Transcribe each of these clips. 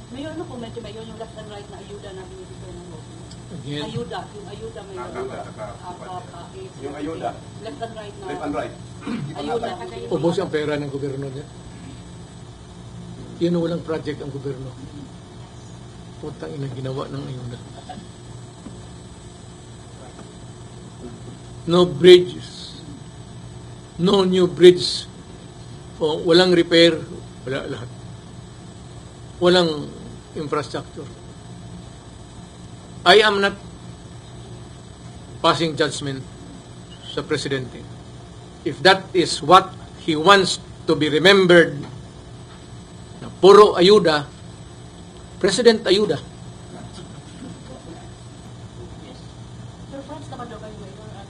Mayor, ano comment ba yun, yung left and right na ayuda na binibigay ng government? Again, Ayuda, yung ayuda may Yung ayuda. left and right na Left and right. ayuda. ubos ang pera ng gobyerno niya. Yan walang project ang gobyerno. Putang ina ginawa ng ayuda. No bridges. No new bridge. O, walang repair. Wala lahat. Walang infrastructure. I am not passing judgment sa presidente. If that is what he wants to be remembered, na puro ayuda, President ayuda. Sir Franz naman daw kayo, Mayor, at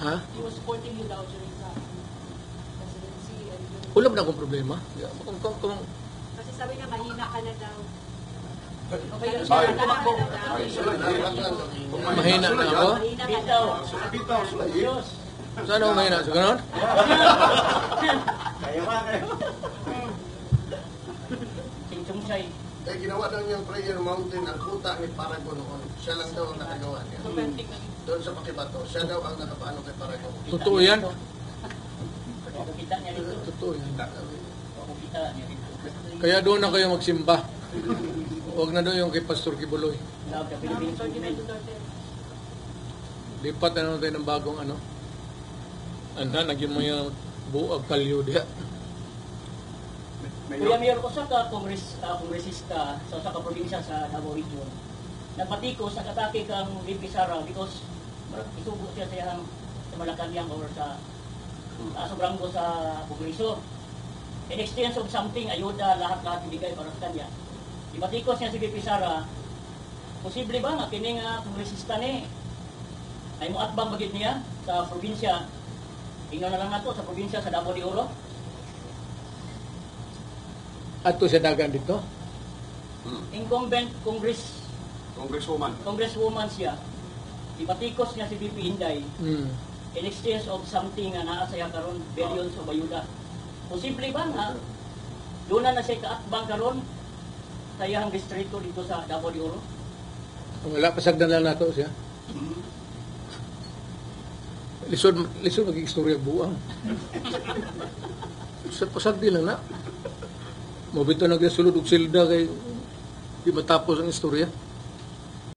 Ha? he was supporting you daw during the presidency. And Wala na akong problema. Kung kasi sabi niya, mahina ka na daw. Okay, Ay. tumakbo. mahina na ako, Mahina ka daw. Bitaw, Diyos. saan ako mahina? Sa ganon? Sing-sung-say. Eh, ginawa daw niyang prayer mountain ang kuta ni Paragon noon. Siya lang daw ang nakagawa niya. Romantic na. Doon sa Pakibato, siya daw ang nakapaano kay Paragon. Totoo yan. Kita niya dito. Totoo yan. Kita niya dito. Kaya doon na kayo magsimba. Huwag na doon yung kay Pastor Kibuloy. Love the Philippines movement. Lipat na naman tayo ng bagong ano. Anda, naging mga buag kalyo diya. Kuya Mayor, usa ka kongresista sa usa ka probinsya sa Davao Region. Nagpatikos, nag-atake kang VP Sara because isugo siya sa Malacanang or sa Sobranggo sa Kongreso. In exchange of something, ayuda, lahat-lahat ibigay para sa kanya. Ipatikos niya si VP Sara, posible ba nga kini nga kongresista ni ay muatbang bagid niya sa probinsya? Ingnan na lang nato sa probinsya sa Davao de Oro. Ato sa dagan dito. Incumbent Congresswoman. siya. Ipatikos niya si VP Inday in exchange of something na naa saya karon billions of ayuda. Posible ba nga doon na siya kaatbang karon sa iyang distrito dito sa Davao de Oro? Wala, pasagdan lang nato siya. Lisod maging istorya buang. Pasagdi lang na. Mabito nagsulod og silda kay di matapos ang istorya.